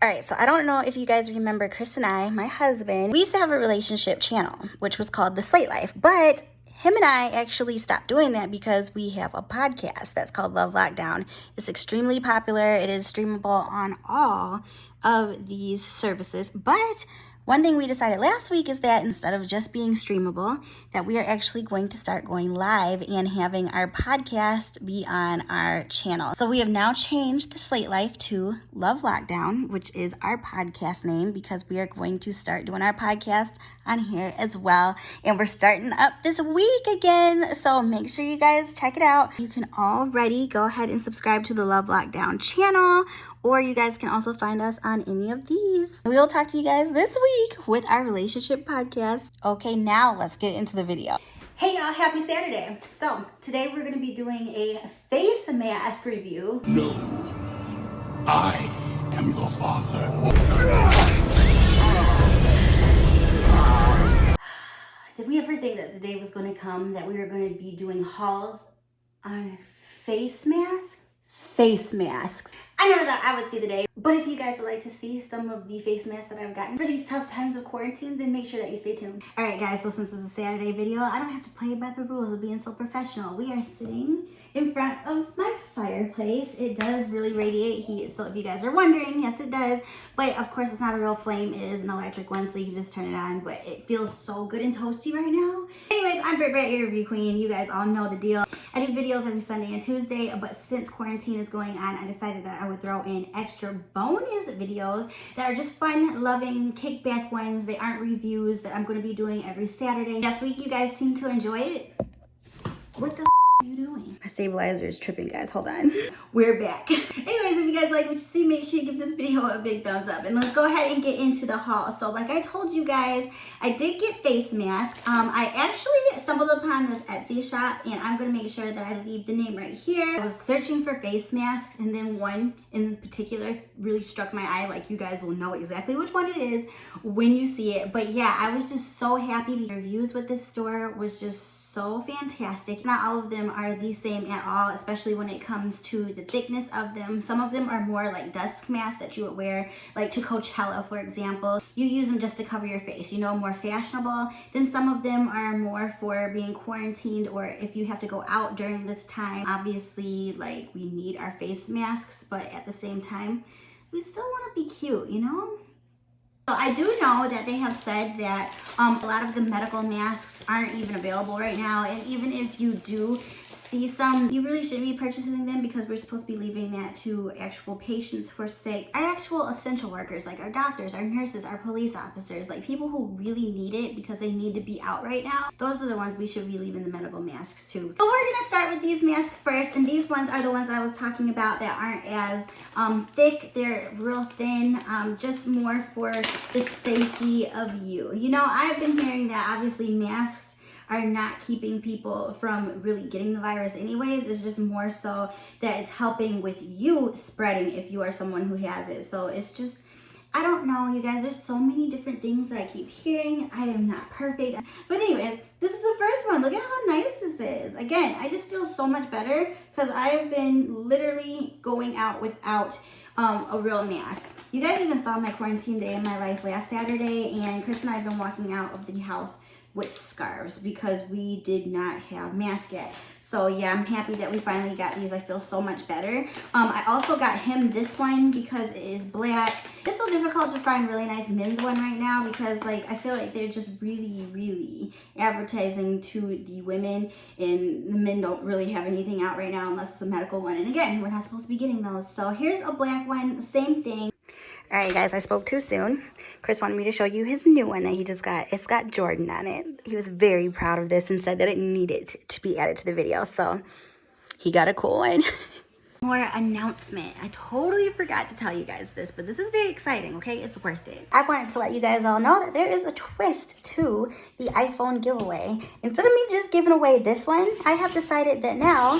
All right, so I don't know if you guys remember Chris and I, my husband, we used to have a relationship channel, which was called The Slate Life. But him and I actually stopped doing that because we have a podcast that's called Love Lockdown. It's extremely popular. It is streamable on all of these services. But one thing we decided last week is that instead of just being streamable, that we are actually going to start going live and having our podcast be on our channel. So we have now changed The Slate Life to Love Lockdown, which is our podcast name, because we are going to start doing our podcast on here as well. And we're starting up this week again. So make sure you guys check it out. You can already go ahead and subscribe to the Love Lockdown channel, or you guys can also find us on any of these. We'll talk to you guys this week with our relationship podcast. Okay, now let's get into the video. Hey y'all, happy Saturday. So today we're gonna be doing a face mask review. No, I am your father. Did we ever think that the day was gonna come that we were gonna be doing hauls on face masks? Face masks. I never thought I would see the day, but if you guys would like to see some of the face masks that I've gotten for these tough times of quarantine, then make sure that you stay tuned. All right, guys, so since this is a Saturday video, I don't have to play by the rules of being so professional. We are sitting in front of my fireplace. It does really radiate heat, so if you guys are wondering, yes, it does. But of course, it's not a real flame. It is an electric one, so you can just turn it on, but it feels so good and toasty right now. Anyways, I'm Brit Brat, your review queen. You guys all know the deal. I do videos every Sunday and Tuesday, but since quarantine is going on, I decided that I would throw in extra bonus videos that are just fun, loving, kickback ones. They aren't reviews that I'm going to be doing every Saturday. Last week, you guys seemed to enjoy it. What the are you doing? My stabilizer is tripping, guys. Hold on. We're back. Anyways, if you guys like what you see, make sure you give this video a big thumbs up. And let's go ahead and get into the haul. So like I told you guys, I did get face masks. I actually stumbled upon this Etsy shop, and I'm going to make sure that I leave the name right here. I was searching for face masks, and then one in particular really struck my eye. Like, you guys will know exactly which one it is when you see it. But yeah, I was just so happy. The reviews with this store was just so fantastic. Not all of them are the same at all, especially when it comes to the thickness of them. Some of them are more like dusk masks that you would wear like to Coachella, for example. You use them just to cover your face, you know, more fashionable. Then some of them are more for being quarantined, or if you have to go out during this time. Obviously, like, we need our face masks, but at the same time, we still want to be cute, you know? So I do know that they have said that a lot of the medical masks aren't even available right now, and even if you do see some, you really shouldn't be purchasing them, because we're supposed to be leaving that to actual patients who are sick, our actual essential workers, like our doctors, our nurses, our police officers, like people who really need it because they need to be out right now. Those are the ones we should be leaving the medical masks to. So we're gonna start with these masks first, and these ones are the ones I was talking about that aren't as thick. They're real thin, just more for the safety of you. You know, I've been hearing that obviously masks are not keeping people from really getting the virus anyways. It's just more so that it's helping with you spreading if you are someone who has it. So it's just, I don't know, you guys, there's so many different things that I keep hearing. I am not perfect. But anyways, this is the first one. Look at how nice this is. Again, I just feel so much better because I've been literally going out without a real mask. You guys even saw my quarantine day in my life last Saturday, and Chris and I have been walking out of the house with scarves because we did not have masks yet. So yeah, I'm happy that we finally got these. I feel so much better. I also got him this one because it is black. It's so difficult to find really nice men's one right now because, like, I feel like they're just really advertising to the women, and the men don't really have anything out right now unless it's a medical one. And again, we're not supposed to be getting those. So here's a black one, same thing. All right, guys, I spoke too soon. Chris wanted me to show you his new one that he just got. It's got Jordan on it. He was very proud of this and said that it needed to be added to the video. So he got a cool one. More announcement. I totally forgot to tell you guys this, but this is very exciting, okay? It's worth it. I wanted to let you guys all know that there is a twist to the iPhone giveaway. Instead of me just giving away this one, I have decided that now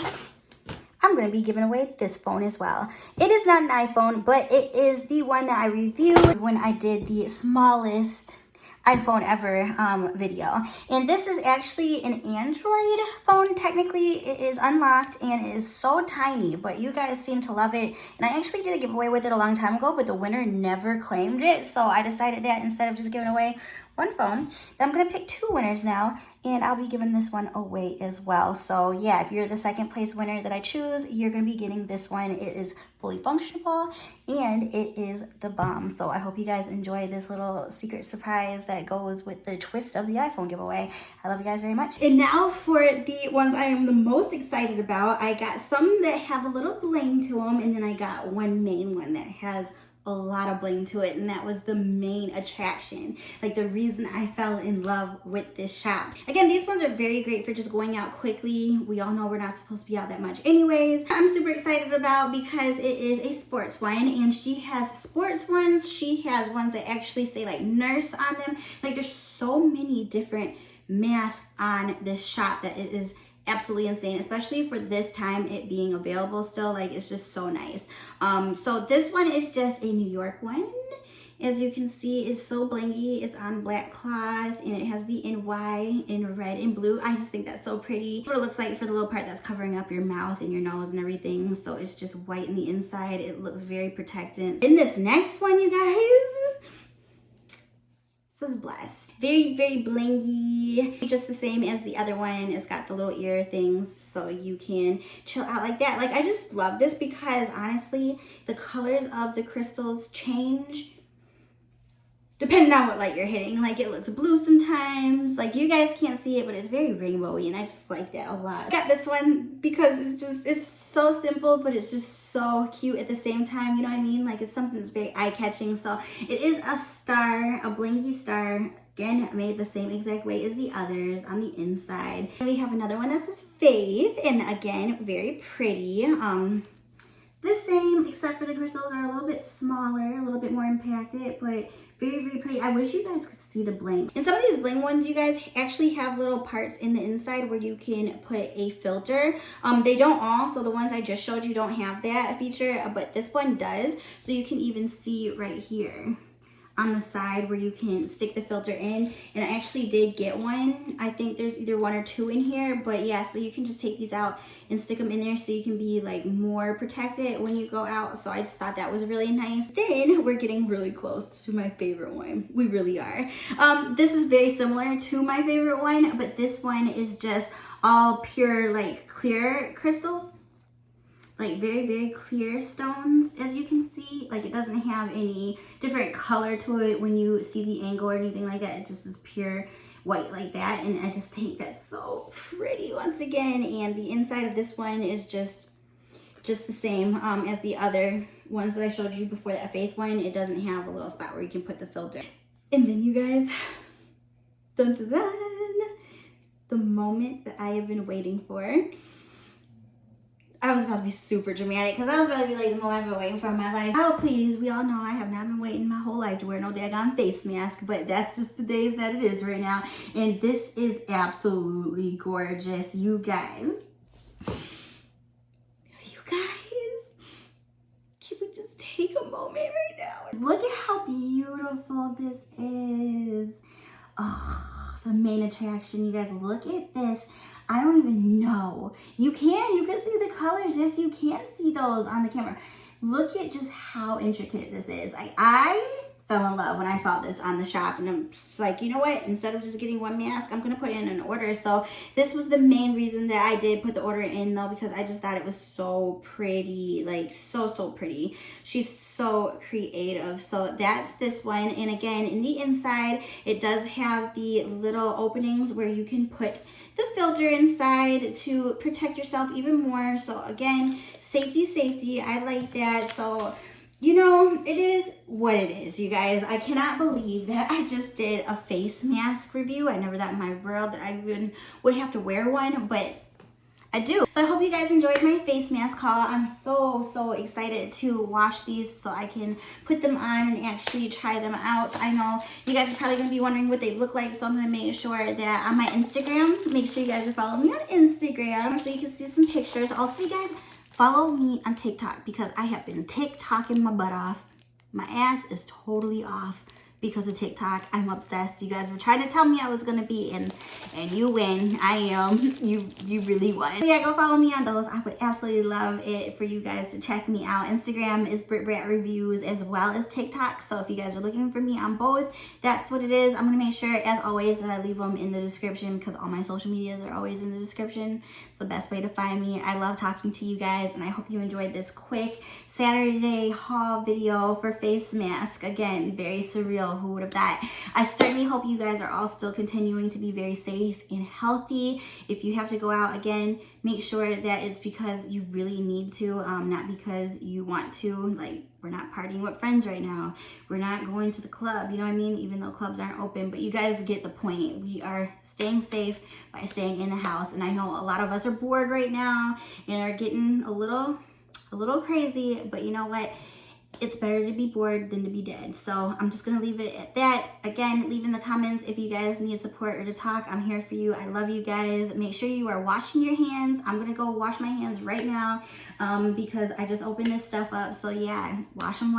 I'm going to be giving away this phone as well. It is not an iPhone, but it is the one that I reviewed when I did the smallest iPhone ever video. And this is actually an Android phone. Technically, it is unlocked and it is so tiny, but you guys seem to love it. And I actually did a giveaway with it a long time ago, but the winner never claimed it. So I decided that instead of just giving away one phone, that I'm gonna pick 2 winners now, and I'll be giving this one away as well. So yeah, if you're the second place winner that I choose, you're gonna be getting this one. It is fully functional and it is the bomb. So I hope you guys enjoy this little secret surprise that goes with the twist of the iPhone giveaway. I love you guys very much. And now for the ones I am the most excited about. I got some that have a little bling to them, and then I got one main one that has a lot of bling to it, and that was the main attraction, like the reason I fell in love with this shop. Again, these ones are very great for just going out quickly. We all know we're not supposed to be out that much anyways. I'm super excited about because it is a sports one, and she has sports ones. She has ones that actually say like nurse on them. Like there's so many different masks on this shop that it is absolutely insane, especially for this time, it being available still. Like it's just so nice. So this one is just a New York one. As you can see, it's so blingy. It's on black cloth and it has the NY in red and blue. I just think that's so pretty. That's what it looks like for the little part that's covering up your mouth and your nose and everything. So it's just white in the inside. It looks very protectant. In this next one, you guys, this is Blessed. Very, very blingy. Just the same as the other one. It's got the little ear things so you can chill out like that. Like I just love this because honestly, the colors of the crystals change depending on what light you're hitting. Like it looks blue sometimes. Like you guys can't see it, but it's very rainbowy and I just like that a lot. I got this one because it's so simple, but it's just so cute at the same time. You know what I mean? Like it's something that's very eye-catching. So it is a star, a blingy star. Again, made the same exact way as the others on the inside. And we have another one that says Faith, and again, very pretty. The same, except for the crystals are a little bit smaller, a little bit more impacted, but very, very pretty. I wish you guys could see the bling. And some of these bling ones, you guys actually have little parts in the inside where you can put a filter. They don't all, so the ones I just showed you don't have that feature, but this one does. So you can even see right here on the side where you can stick the filter in, and I actually did get one. I think there's either 1 or 2 in here, but yeah, so you can just take these out and stick them in there so you can be like more protected when you go out. So I just thought that was really nice. Then we're getting really close to my favorite one. We really are. This is very similar to my favorite one, but this one is just all pure like clear crystals. Like very, very clear stones, as you can see. Like it doesn't have any different color to it when you see the angle or anything like that. It just is pure white like that, and I just think that's so pretty once again. And the inside of this one is just the same as the other ones that I showed you before. That Faith one, it doesn't have a little spot where you can put the filter. And then you guys, dun dun dun, the moment that I have been waiting for. I was about to be super dramatic because I was about to be like the moment I've been waiting for in my life. Oh please, we all know I have not been waiting my whole life to wear no daggone face mask, but that's just the days that it is right now. And this is absolutely gorgeous, you guys. You guys, can we just take a moment right now? Look at how beautiful this is. Oh, the main attraction, you guys, look at this. I don't even know. You can see the colors. Yes, you can see those on the camera. Look at just how intricate this is. I fell in love when I saw this on the shop, and I'm just like, you know what? Instead of just getting one mask, I'm gonna put in an order. So this was the main reason that I did put the order in, though, because I just thought it was so pretty, like so pretty. She's so creative. So that's this one. And again, in the inside, it does have the little openings where you can put the filter inside to protect yourself even more. So again, safety, I like that. So, you know, it is what it is, you guys. I cannot believe that I just did a face mask review. I never thought in my world that I even would have to wear one, but I do. So I hope you guys enjoyed my face mask haul. I'm so excited to wash these so I can put them on and actually try them out. I know you guys are probably going to be wondering what they look like, so I'm going to make sure that on my Instagram, make sure you guys are following me on Instagram so you can see some pictures. Also, you guys, follow me on TikTok because I have been TikToking my butt off. My ass is totally off because of TikTok. I'm obsessed. You guys were trying to tell me I was gonna be, and you win. I am. You really won. So yeah, go follow me on those. I would absolutely love it for you guys to check me out. Instagram is Brit Brat Reviews as well as TikTok. So if you guys are looking for me on both, that's what it is. I'm gonna make sure, as always, that I leave them in the description because all my social medias are always in the description. It's the best way to find me. I love talking to you guys, and I hope you enjoyed this quick Saturday haul video for face mask. Again, very surreal. Who would have thought? I certainly hope you guys are all still continuing to be very safe and healthy. If you have to go out again, make sure that it's because you really need to, not because you want to. Like, we're not partying with friends right now. We're not going to the club, you know what I mean? Even though clubs aren't open, but you guys get the point. We are staying safe by staying in the house. And I know a lot of us are bored right now and are getting a little crazy, but you know what? It's better to be bored than to be dead. So I'm just gonna leave it at that. Again, leave in the comments if you guys need support or to talk. I'm here for you. I love you guys. Make sure you are washing your hands. I'm gonna go wash my hands right now because I just opened this stuff up. So yeah, wash them.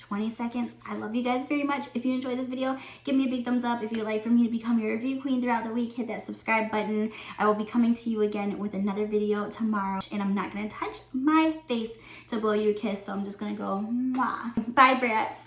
20 seconds. I love you guys very much. If you enjoyed this video, give me a big thumbs up. If you'd like for me to become your review queen throughout the week, hit that subscribe button. I will be coming to you again with another video tomorrow, and I'm not gonna touch my face to blow you a kiss, so I'm just gonna go mwah. Bye, Brats.